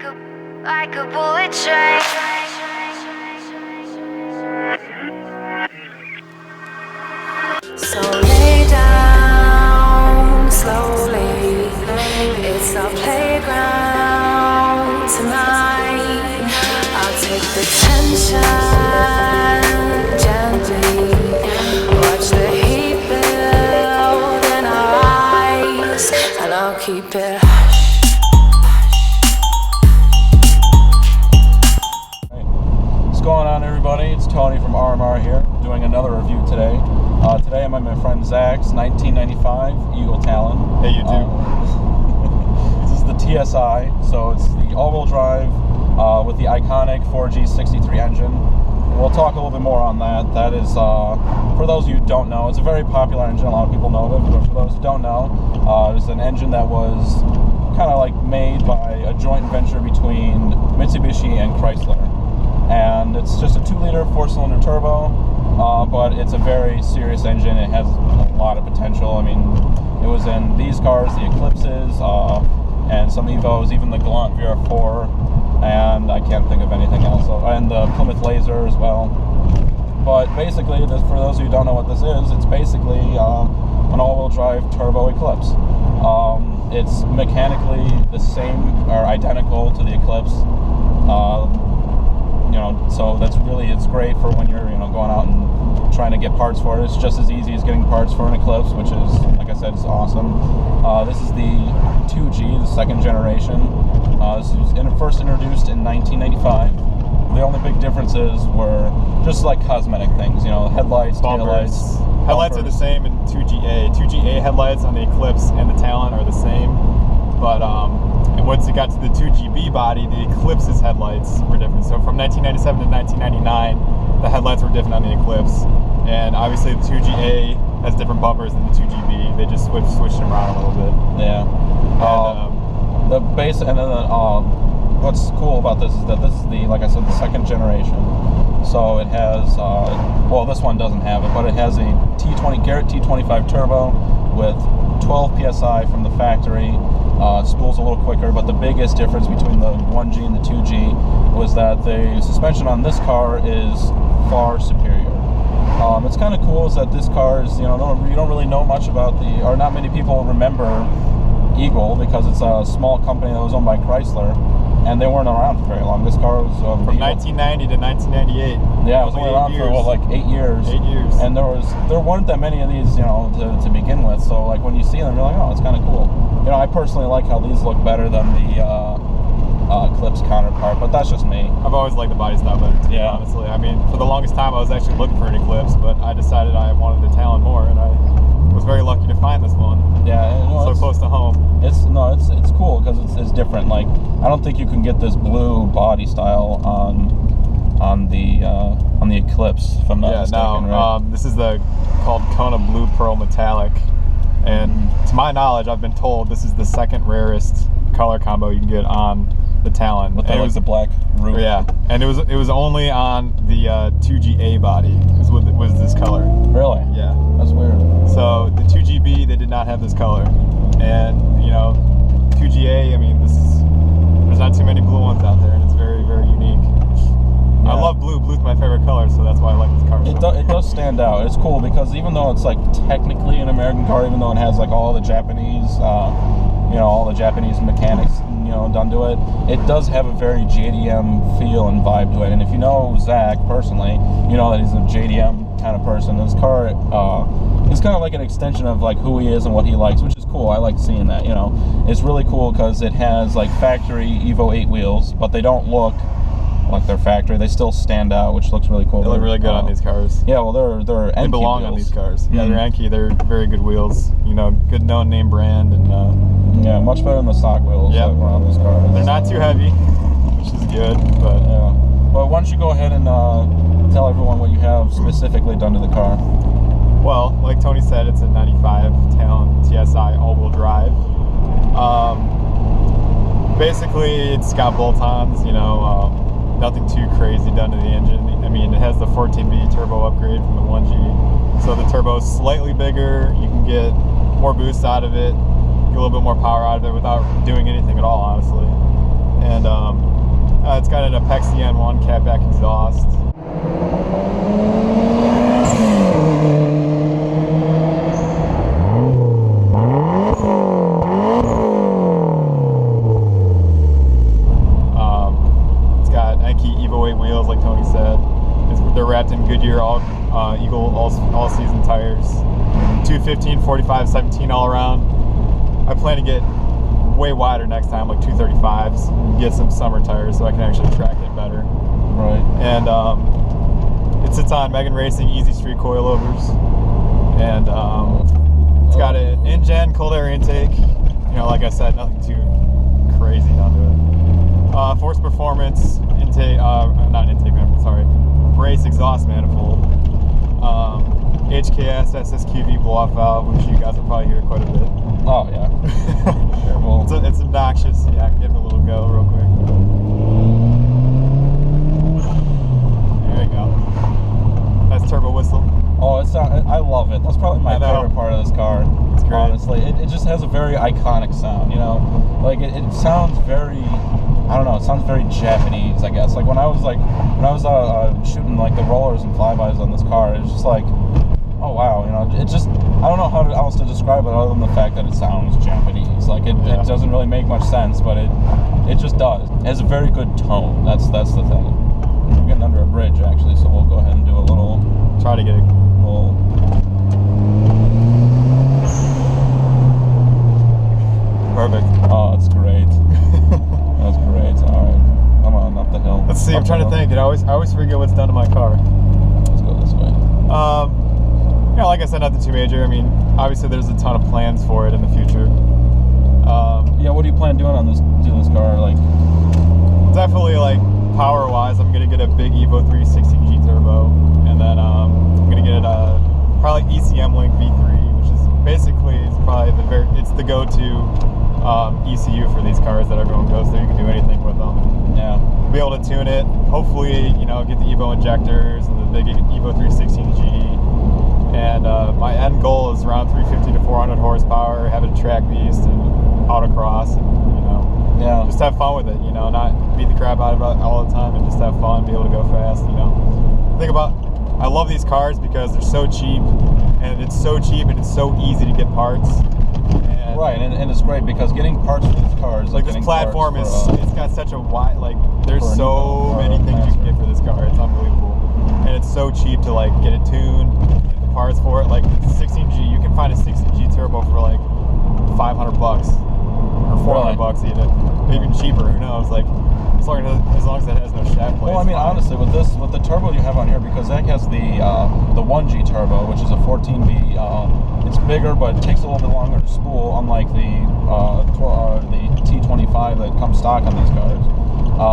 like a bullet train. So lay down slowly. It's our playground tonight. I'll take the tension gently. Watch the heat build in our eyes, and I'll keep it hush. What's going on, everybody? It's Tony from RMR here, doing another review today. Today I'm at my friend Zach's 1995 Eagle Talon. Hey, you too. This is the TSI, so it's the all-wheel drive with the iconic 4G63 engine. We'll talk a little bit more on that. That is, for those of you who don't know, it's a very popular engine. A lot of people know of it, but for those who don't know, it's an engine that was kind of like made by a joint venture between Mitsubishi and Chrysler. And it's just a 2-liter 4-cylinder turbo, but it's a very serious engine. It has a lot of potential. I mean, it was in these cars, the Eclipses, and some Evos, even the Galant VR4, and I can't think of anything else, and the Plymouth Laser as well. But basically, for those of you who don't know what this is, it's basically an all-wheel drive turbo Eclipse. It's mechanically the same or identical to the Eclipse. So that's really, it's great for when you're, going out and trying to get parts for it. It's just as easy as getting parts for an Eclipse, which is, like I said, is awesome. This is the 2G, the second generation. This was first introduced in 1995. The only big differences were just like cosmetic things, headlights, taillights. Headlights are the same in 2GA. 2GA headlights on the Eclipse and the Talon are the same, but and once it got to the 2GB body, the Eclipse's headlights were different. So from 1997 to 1999, the headlights were different on the Eclipse, and obviously the 2GA has different bumpers than the 2GB. They just switched them around a little bit. Yeah. The base, and then what's cool about this is that this is like I said, the second generation. So it has, well, this one doesn't have it, but it has a Garrett T25 turbo with 12 PSI from the factory. Spools a little quicker, but the biggest difference between the 1G and the 2G was that the suspension on this car is far superior. It's kind of cool is that this car is, you don't really know much about or not many people remember Eagle because it's a small company that was owned by Chrysler, and they weren't around for very long. This car was from 1990 to 1998. Yeah, it was only around for like 8 years. 8 years. And there weren't that many of these, to begin with. So like when you see them, you're like, oh, it's kind of cool. I personally like how these look better than the Eclipse counterpart, but that's just me. I've always liked the body style better too, honestly. I mean, for the longest time, I was actually looking for an Eclipse, but I decided I wanted the Talon more, and I was very lucky to find this one. Yeah, so close to home. It's cool because it's different. Like, I don't think you can get this blue body style on the Eclipse, if I'm not mistaken. Right? This is called Kona Blue Pearl Metallic, and to my knowledge, I've been told this is the second rarest color combo you can get on the Talon. With the black roof. Yeah, and it was only on the 2GA body was this color. Really? Yeah. That's weird. So the 2GB, they did not have this color, and 2GA. I mean, there's not too many blue ones out there, and it's very, very unique. Yeah. I love blue. Blue's my favorite color, so that's why I like this car. It does stand out. It's cool because even though it's like technically an American car, even though it has like all the Japanese, all the Japanese mechanics, done to it, it does have a very JDM feel and vibe to it. And if you know Zach personally, you know that he's a JDM kind of person. This car is kind of like an extension of like who he is and what he likes, which is cool. I like seeing that. It's really cool because it has like factory Evo 8 wheels, but they don't look like their factory. They still stand out, which looks really cool. They look really good on these cars. Yeah, well, they're Enki They belong wheels. on these cars. Yeah, they're Enki. They're very good wheels. Good known name brand, and yeah, much better than the stock wheels that were on these cars. They're not too heavy, which is good. But yeah. But why don't you go ahead and tell everyone what you have specifically done to the car? Well, like Tony said, it's a 95 Talon TSI all-wheel drive. Basically, it's got bolt-ons. Nothing too crazy done to the engine. I mean, it has the 14B turbo upgrade from the 1G. So the turbo is slightly bigger. You can get more boost out of it, get a little bit more power out of it without doing anything at all, honestly. And it's got an Apexi N1 catback exhaust. It's got Enki Evo 8 wheels, like Tony said. They're wrapped in Goodyear Eagle all season tires. 215, 45, 17 all around. I plan to get way wider next time, like 235s, and get some summer tires so I can actually track it better. Right. And it sits on Megan Racing Easy Street coilovers, and it's got an in-gen cold air intake. You know, like I said, nothing too crazy onto it. Force Performance intake, not intake manifold, sorry, brace exhaust manifold. HKS SSQV blow-off valve, which you guys will probably hear quite a bit. Oh yeah. Terrible. It's obnoxious. Yeah, I can give it a little go real quick. There you go. Nice turbo whistle. Oh, I love it. That's probably my favorite part of this car. It's great. Honestly, it just has a very iconic sound. You know, like it sounds very. I don't know. It sounds very Japanese, I guess. Like when I was shooting like the rollers and flybys on this car, it was just like, oh wow, you know, it just, I don't know how else to describe it other than the fact that it sounds Japanese. Like it doesn't really make much sense, but it just does. It has a very good tone. That's the thing. We're getting under a bridge actually, so we'll go ahead and do a little. Try to get a little. Perfect. Oh, it's great. That's great. All right, come on up the hill. Let's see. I'm trying to think. I always forget what's done to my car. Let's go this way. You know, like I said, nothing too major. I mean, obviously there's a ton of plans for it in the future. Yeah, what do you plan doing on this car? Like, definitely like power-wise, I'm gonna get a big Evo 360G turbo, and then I'm gonna get a probably ECM Link V3, which is basically it's the go-to ECU for these cars that everyone goes through. You can do anything with them. Yeah. Be able to tune it. Hopefully, you know, get the Evo injectors and the big Evo 316G. And my end goal is around 350 to 400 horsepower, have a track beast and autocross, and you know, just have fun with it. You know, not beat the crap out of it all the time, and just have fun, be able to go fast. You know, I love these cars because they're so cheap, and it's so easy to get parts. And right, and it's great because getting parts for these cars, like this platform it's got such a wide, like there's so many things you can get for this car. It's unbelievable, and it's so cheap to like get it tuned. Parts for it, like the 16G, you can find a 16G turbo for like $500 or $400 even, even cheaper. Who knows? Like as long as it has no shaft plates. Well, I mean, honestly, with the turbo you have on here, because that has the 1G turbo, which is a 14B. It's bigger, but it takes a little bit longer to spool, unlike the T25 that comes stock on these cars.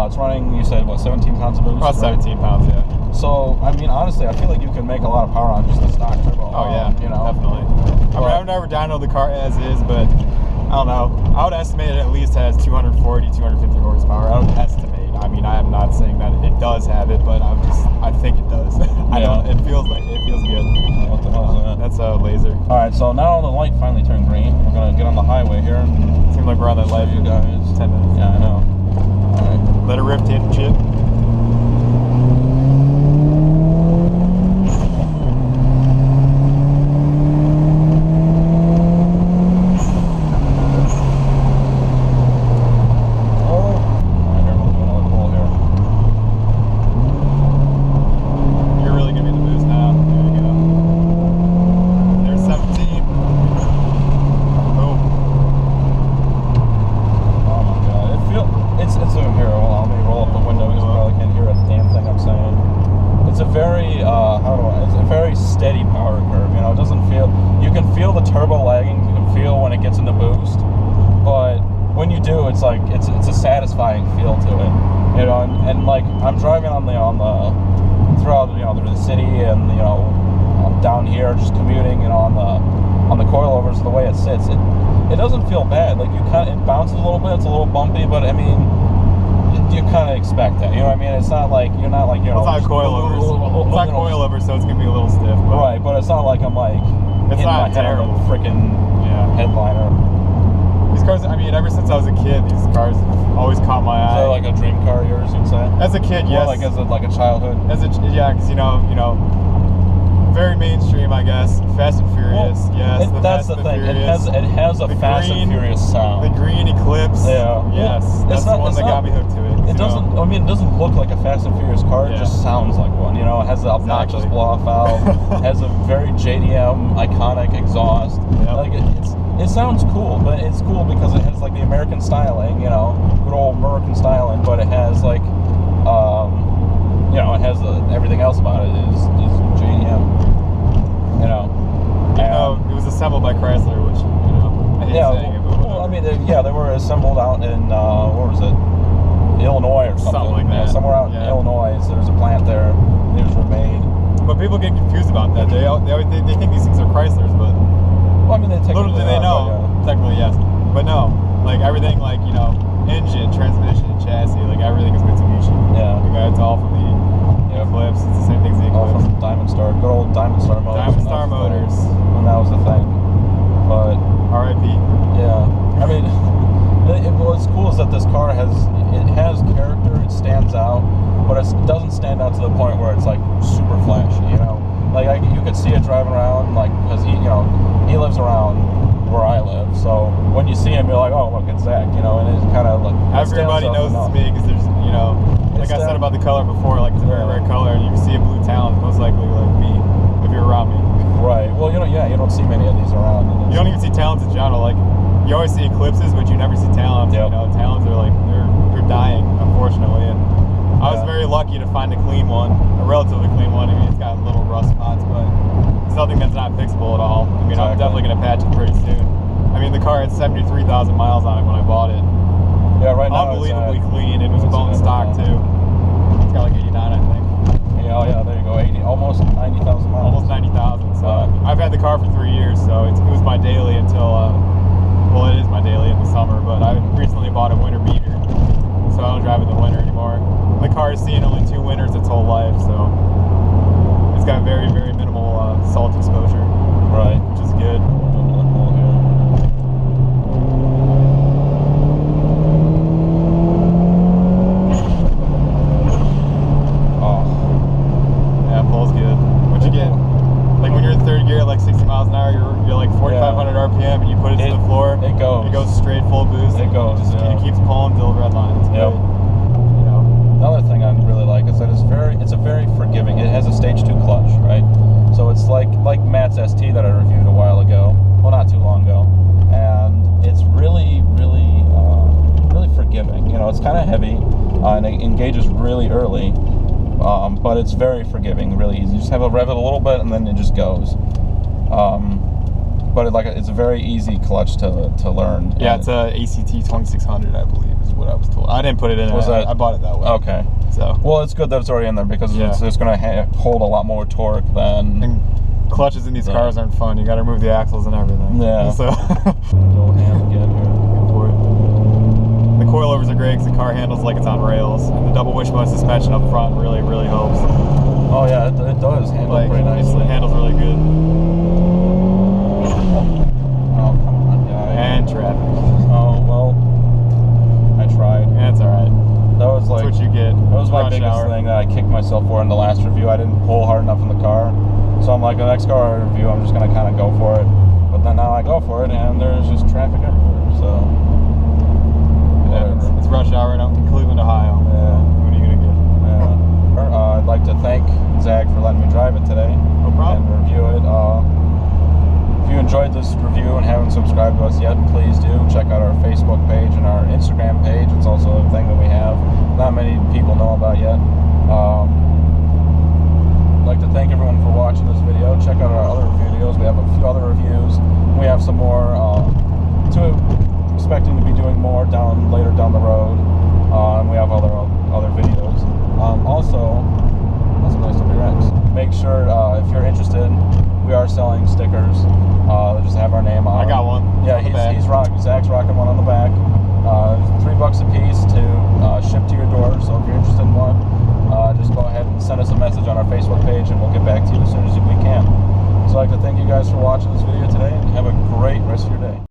It's running, you said, what, 17 pounds of boost? About 17 pounds, yeah. So, I mean, honestly, I feel like you can make a lot of power on just the stock turbo. Oh, yeah, you know, definitely. I mean, I've never dynoed the car as is, but I don't know. I would estimate it at least has 240, 250 horsepower. I would estimate. I mean, I am not saying that it does have it, but I think it does. It feels good. What the hell is that? That's a laser. All right, so now the light finally turned green. We're gonna get on the highway here and seems like we're on that light for you guys. 10 minutes. Yeah, I know. All right. Let it rip, chip. It's a very steady power curve. You know, it doesn't feel. You can feel the turbo lagging. You can feel when it gets in the boost, but when you do, it's like it's a satisfying feel to it. You know, and like I'm driving on the throughout through the city, and I'm down here just commuting. You know, on the coilovers, the way it sits, it doesn't feel bad. Like it bounces a little bit. It's a little bumpy, but I mean, you kind of expect that. You know what I mean? It's not like you're not like It's not coilovers. It's not coilovers, so it's gonna be a little stiff. But right, but it's not like I'm like it's hitting not my head on terrible. the freaking headliner. These cars I mean, ever since I was a kid, these cars have always caught my Is eye. that like a dream car of yours, you'd say? As a kid, Or yes. like as a childhood? Yeah, because very mainstream, I guess. Fast and Furious, yes. That's the thing. It has a Fast and Furious sound. The green Eclipse. Yeah. Yes. That's the one that got me hooked to it. It doesn't. I mean, it doesn't look like a Fast and Furious car. It Yeah. just sounds like one. You know, it has the obnoxious blow-off valve. Has a very JDM iconic exhaust. Yep. Like it sounds cool, but it's cool because it has like the American styling. You know, good old American styling. But it has like, it has everything else about it is JDM. You know, it was assembled by Chrysler, which I hate saying it. But well, I mean, they were assembled out in where was it? Illinois or something. Something like that. Somewhere out in Illinois. So there's a plant there. These were made. But people get confused about that. They think these things are Chryslers, but Well, I mean, they little do they know. Technically, yes, but no. Like everything, like engine, transmission, chassis, like everything is Mitsubishi. Yeah. It's all from the Eclipse. It's the same thing as the All Eclipse. from Diamond Star, good old Diamond Star motors. Diamond Star motors. When that was the thing. But R.I.P. yeah, I mean, what's cool is that this car has character. It stands out, but it doesn't stand out to the point where it's like super flashy. You know, like you could see it driving around, like because he lives around where I live. So when you see him, you're like, oh look, it's Zach. And it's kind of like Everybody knows it's me because there's like I said about the color before, like it's a very rare color, and you see a blue Talon, it's most likely like me if you're around me. Right. Well, you don't see many of these around. You don't even see Talons in general. Like you always see Eclipses, but you never see Talons. Yep. Talons are like they're dying, unfortunately. And I was very lucky to find a clean one, a relatively clean one. I mean, it's got little rust spots, but it's nothing that's not fixable at all. I mean, I'm definitely gonna patch it pretty soon. I mean, the car had 73,000 miles on it when I bought it. Yeah, right now unbelievably clean. It was bone stock too. It's got like 89, I think. Yeah, there you go. 80, almost 90,000 miles. Almost 90,000. So I've had the car for 3 years, so it was my daily until it is my daily in the summer. But I recently bought a winter beater, so I don't drive in the winter anymore. The car has seen only 2 winters its whole life, so it's got very, very minimal salt exposure. Right, which is good. Like 60 miles an hour, you're like 4,500 RPM, and you put it to the floor. It goes. It goes straight full boost. It goes. It keeps pulling till the red line. It's great. Another thing I really like is that it's a very forgiving. It has a stage 2 clutch, right? So it's like Matt's ST that I reviewed a while ago. Well, not too long ago, and it's really, really, really forgiving. It's kind of heavy, and it engages really early. But it's very forgiving, really easy. You just have to rev it a little bit, and then it just goes. But it's a very easy clutch to learn. Yeah, it's a ACT 2600, I believe, is what I was told. I didn't put it in. I bought it that way. Okay. So. Well, it's good that it's already in there because it's going to hold a lot more torque than. And clutches in these cars aren't fun. You got to remove the axles and everything. Yeah. So. Go ham again here. Go for it. The coilovers are great because the car handles like it's on rails, and the double wishbone suspension up front really, really helps. Oh yeah, it does handle pretty nicely. It handles really good. Oh, come on, guy. And traffic. Oh, well, I tried. That's alright. That's what you get. That was my biggest thing that I kicked myself for in the last review. I didn't pull hard enough in the car. So I'm like, the next car I review, I'm just going to kind of go for it. But then now I go for it, and there's just traffic everywhere, so... It's rush hour in Cleveland, Ohio. Yeah. What are you going to get? Yeah. I'd like to thank Zach for letting me drive it today. No problem. And review it. If you enjoyed this review and haven't subscribed to us yet, please do. Check out our Facebook page and our Instagram page. It's also a thing that we have. Not many people know about yet. I'd like to thank everyone for watching this video. Check out our other videos. We have a few other reviews. We have some more expecting to be doing more later down the road. And we have other videos. Also, that's a nice WRX. Make sure if you're interested, we are selling stickers that just have our name on. I got one.